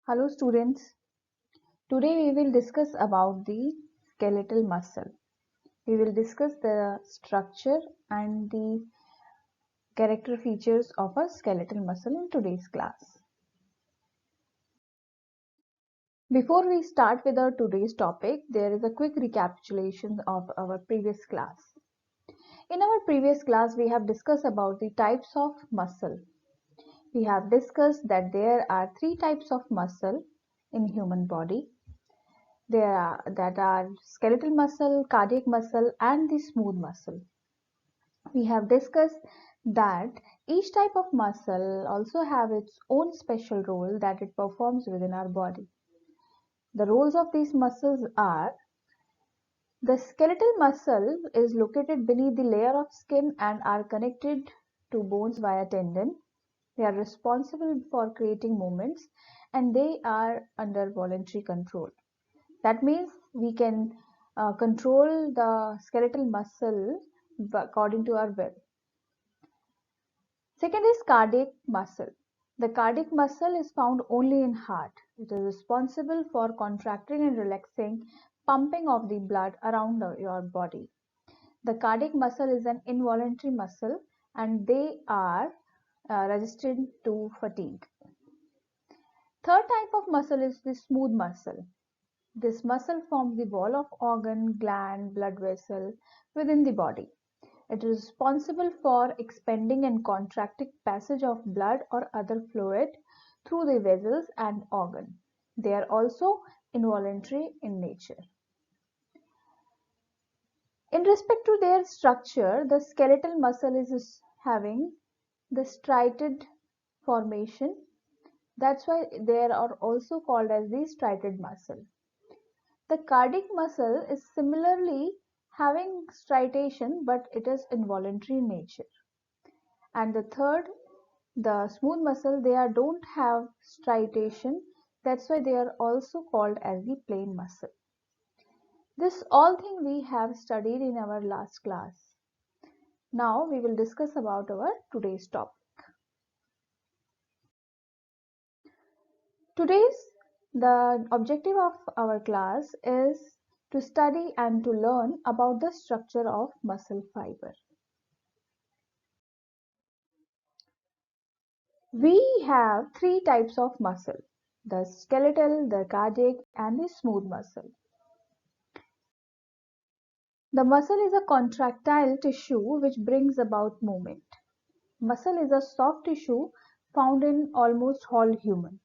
Hello students, today we will discuss about the skeletal muscle. We will discuss the structure and the character features of a skeletal muscle in today's class. Before we start with our today's topic, there is a quick recapitulation of our previous class. In our previous class, we have discussed about the types of muscle. We have discussed that there are three types of muscle in human body. That are skeletal muscle, cardiac muscle, and the smooth muscle. We have discussed that each type of muscle also have its own special role that it performs within our body. The roles of these muscles are: the skeletal muscle is located beneath the layer of skin and are connected to bones via tendon. They are responsible for creating movements and they are under voluntary control. That means we can control the skeletal muscle according to our will. Second is cardiac muscle. The cardiac muscle is found only in heart. It is responsible for contracting and relaxing pumping of the blood around your body. The cardiac muscle is an involuntary muscle and they are resistant to fatigue. Third type of muscle is the smooth muscle. This muscle forms the wall of organ, gland, blood vessel within the body. It is responsible for expanding and contracting passage of blood or other fluid through the vessels and organ. They are also involuntary in nature. In respect to their structure, the skeletal muscle is having the striated formation. That's why they are also called as the striated muscle. The cardiac muscle is similarly having striation, but it is involuntary in nature. And the third, the smooth muscle, don't have striation. That's why they are also called as the plain muscle. This all thing we have studied in our last class. Now we will discuss about our today's topic. The objective of our class is to study and to learn about the structure of muscle fiber. We have three types of muscle: the skeletal, the cardiac, and the smooth muscle. The muscle is a contractile tissue which brings about movement. Muscle is a soft tissue found in almost all human.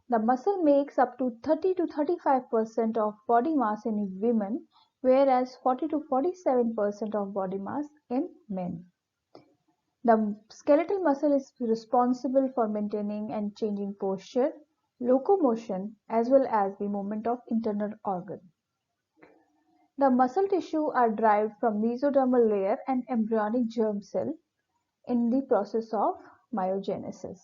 The muscle makes up to 30 to 35% of body mass in women, whereas 40 to 47% of body mass in men. The skeletal muscle is responsible for maintaining and changing posture, locomotion, as well as the movement of internal organ. The muscle tissue are derived from mesodermal layer and embryonic germ cell in the process of myogenesis.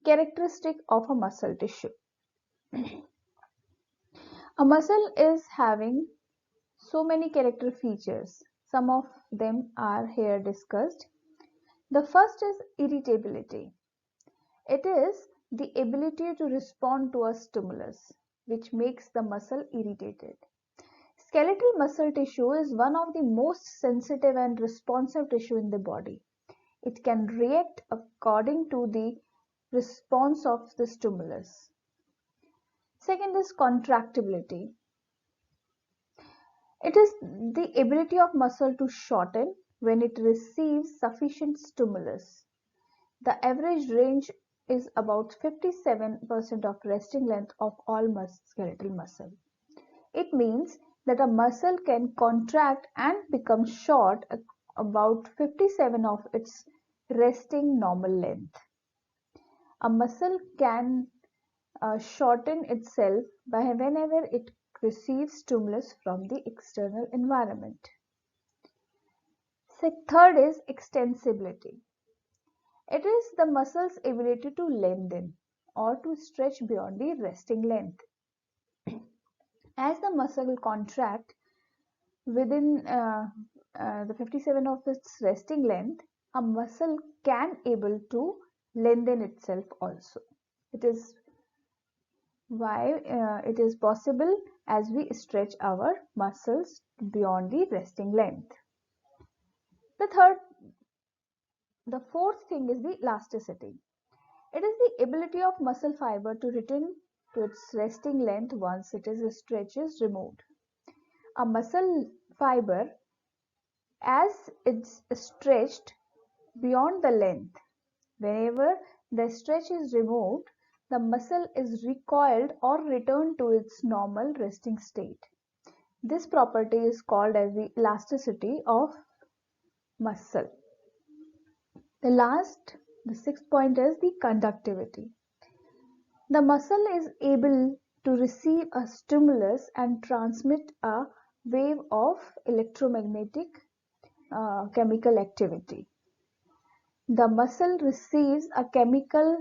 Characteristic of a muscle tissue. A muscle is having so many character features. Some of them are here discussed. The first is irritability. It is the ability to respond to a stimulus, which makes the muscle irritated. Skeletal muscle tissue is one of the most sensitive and responsive tissue in the body. It can react according to the response of the stimulus. Second is contractibility. It is the ability of muscle to shorten when it receives sufficient stimulus. The average range is about 57% of resting length of all skeletal muscle. It means that a muscle can contract and become short about 57 of its resting normal length. A muscle can shorten itself by whenever it receives stimulus from the external environment. Third is extensibility. It is the muscle's ability to lengthen or to stretch beyond the resting length. As the muscle will contract within the 57 of its resting length, a muscle can able to lengthen itself also. It is why it is possible as we stretch our muscles beyond the resting length. The fourth thing is the elasticity. It is the ability of muscle fiber to return to its resting length once it is stretch is removed. A muscle fiber, as it's stretched beyond the length, whenever the stretch is removed, the muscle is recoiled or returned to its normal resting state. This property is called as the elasticity of muscle. The sixth point is the conductivity. The muscle is able to receive a stimulus and transmit a wave of electromagnetic chemical activity. The muscle receives a chemical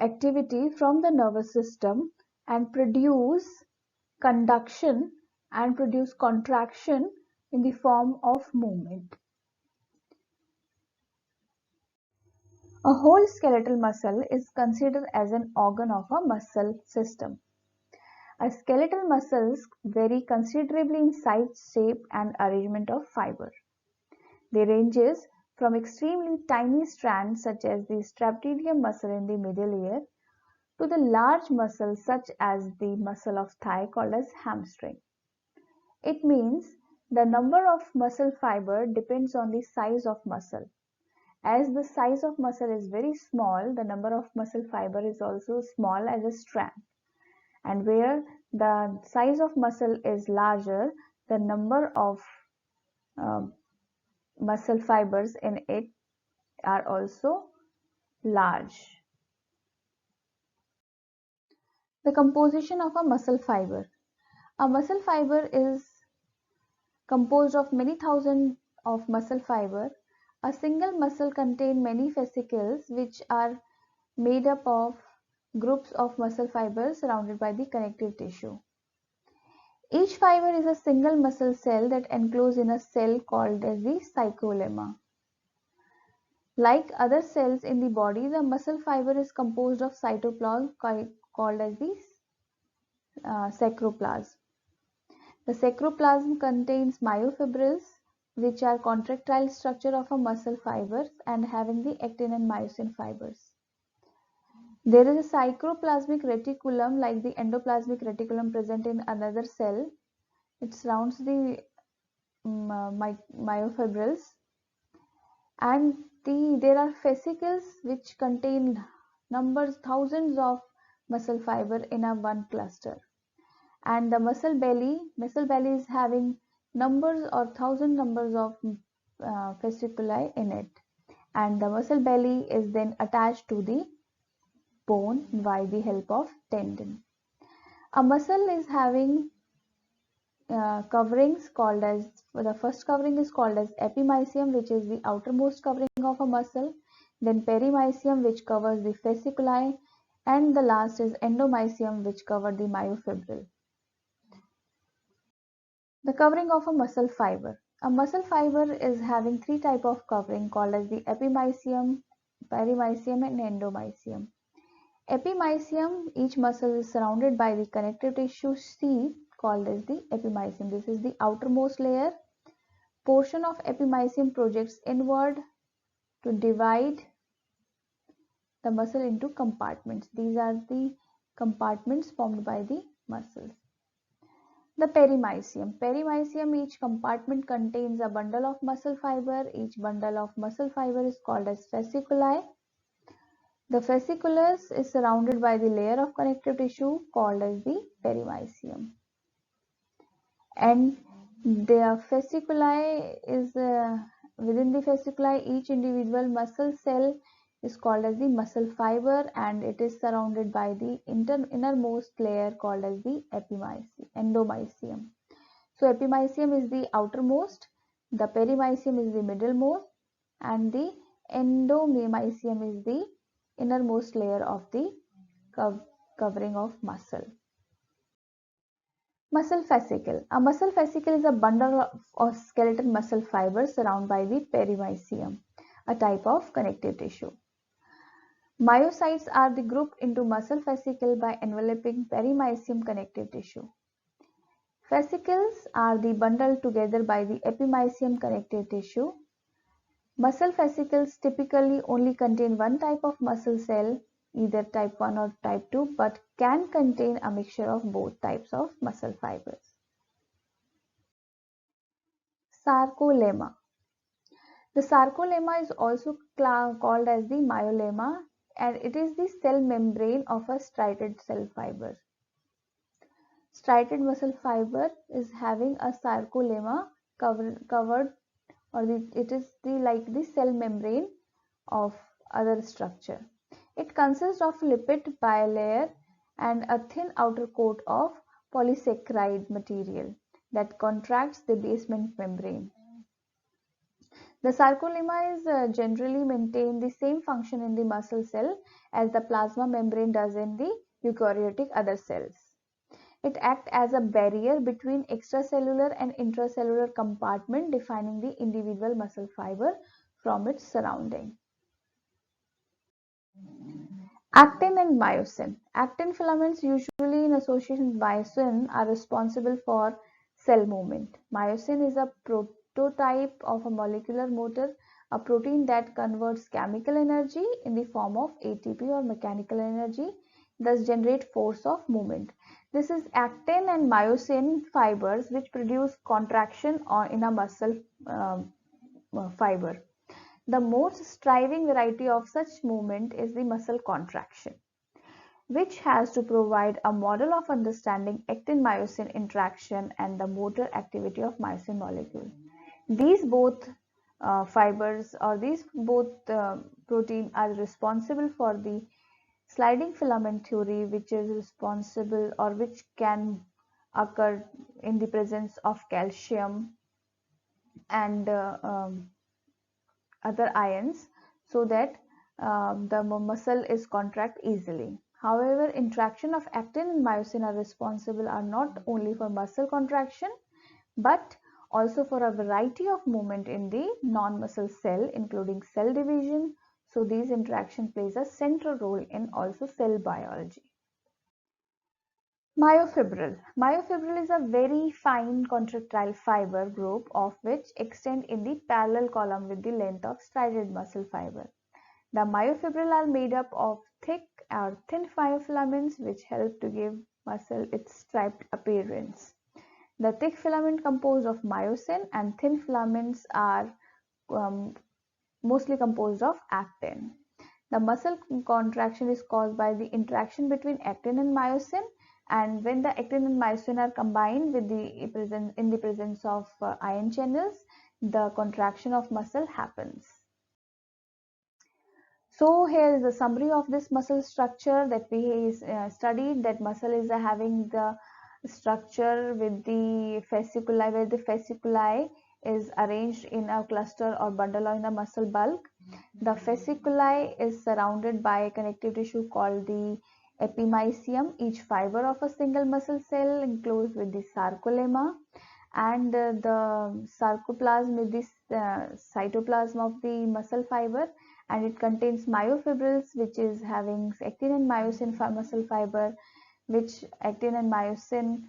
activity from the nervous system and produce conduction and produce contraction in the form of movement. A whole skeletal muscle is considered as an organ of a muscle system. A skeletal muscles vary considerably in size, shape, and arrangement of fiber. They ranges from extremely tiny strands such as the strapedium muscle in the middle ear to the large muscles such as the muscle of thigh called as hamstring. It means the number of muscle fiber depends on the size of muscle. As the size of muscle is very small, the number of muscle fiber is also small as a strand. And where the size of muscle is larger, the number of muscle fibers in it are also large. The composition of a muscle fiber. A muscle fiber is composed of many thousands of muscle fiber. A single muscle contains many fascicles which are made up of groups of muscle fibers surrounded by the connective tissue. Each fiber is a single muscle cell that encloses in a cell called as the sarcolemma. Like other cells in the body, the muscle fiber is composed of cytoplasm called as the sarcoplasm. The sarcoplasm contains myofibrils, which are contractile structure of a muscle fibers and having the actin and myosin fibers. There is a sarcoplasmic reticulum like the endoplasmic reticulum present in another cell. It surrounds the myofibrils, and there are fascicles which contain thousands of muscle fiber in a one cluster. And the muscle belly is having numbers or thousand numbers of fasciculi in it, and the muscle belly is then attached to the bone by the help of tendon. A muscle is having coverings called as, the first covering is called as epimysium, which is the outermost covering of a muscle, then perimysium, which covers the fasciculi, and the last is endomysium, which covers the myofibril. The covering of a muscle fiber. A muscle fiber is having three types of covering called as the epimysium, perimysium, and endomysium. Epimysium, each muscle is surrounded by the connective tissue sheath called as the epimysium. This is the outermost layer. Portion of epimysium projects inward to divide the muscle into compartments. These are the compartments formed by the muscles. The perimysium. Perimysium, each compartment contains a bundle of muscle fiber. Each bundle of muscle fiber is called as fasciculi. The fasciculus is surrounded by the layer of connective tissue called as the perimysium. And the fasciculi is within the fasciculi, each individual muscle cell is called as the muscle fiber, and it is surrounded by the innermost layer called as the endomysium. So epimysium is the outermost, the perimysium is the middlemost, and the endomysium is the innermost layer of the covering of muscle. Muscle fascicle. A muscle fascicle is a bundle of skeletal muscle fibers surrounded by the perimysium. a type of connective tissue. Myocytes are the grouped into muscle fascicle by enveloping perimysium connective tissue. Fascicles are the bundled together by the epimysium connective tissue. Muscle fascicles typically only contain one type of muscle cell, either type 1 or type 2, but can contain a mixture of both types of muscle fibers. Sarcolemma. The sarcolemma is also called as the myolemma, and it is the cell membrane of a striated cell fiber. Striated muscle fiber is having a sarcolemma covered, or it is like the cell membrane of other structure. It consists of lipid bilayer and a thin outer coat of polysaccharide material that contracts the basement membrane. The sarcolemma is generally maintain the same function in the muscle cell as the plasma membrane does in the eukaryotic other cells. It acts as a barrier between extracellular and intracellular compartment, defining the individual muscle fiber from its surrounding. Actin and myosin. Actin filaments, usually in association with myosin, are responsible for cell movement. Myosin is a prototype of a molecular motor, a protein that converts chemical energy in the form of ATP or mechanical energy, thus generate force of movement. This is actin and myosin fibers which produce contraction in a muscle fiber. The most striking variety of such movement is the muscle contraction, which has to provide a model of understanding actin-myosin interaction and the motor activity of myosin molecule. These both fibers or these both protein are responsible for the sliding filament theory, which is responsible or which can occur in the presence of calcium and other ions, so that the muscle is contract easily. However, interaction of actin and myosin are not only for muscle contraction but also for a variety of movement in the non-muscle cell, including cell division. So these interaction plays a central role in also cell biology. Myofibril. Myofibril is a very fine contractile fiber group of which extend in the parallel column with the length of striated muscle fiber. The myofibril are made up of thick or thin myofilaments which help to give muscle its striped appearance. The thick filament composed of myosin and thin filaments are mostly composed of actin. The muscle contraction is caused by the interaction between actin and myosin, and when the actin and myosin are combined with in the presence of ion channels, the contraction of muscle happens. So here is a summary of this muscle structure that we studied. That muscle is having the structure with the fasciculi, where the fasciculi is arranged in a cluster or bundle in the muscle bulk. The fasciculi is surrounded by a connective tissue called the epimysium. Each fiber of a single muscle cell enclosed with the sarcolemma, and the sarcoplasm is the cytoplasm of the muscle fiber, and it contains myofibrils, which is having actin and myosin muscle fiber, which actin and myosin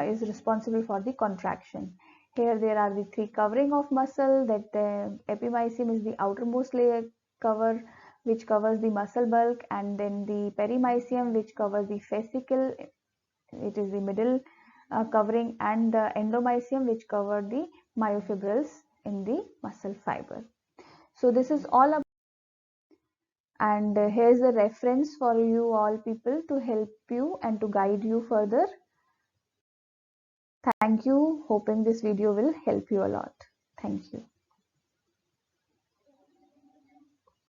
is responsible for the contraction. Here there are the three covering of muscle, that the epimysium is the outermost layer cover which covers the muscle bulk, and then the perimysium which covers the fascicle, it is the middle covering, and the endomysium which cover the myofibrils in the muscle fiber. So this is all about, and here's a reference for you all people to help you and to guide you further. Thank you. Hoping this video will help you a lot. Thank you.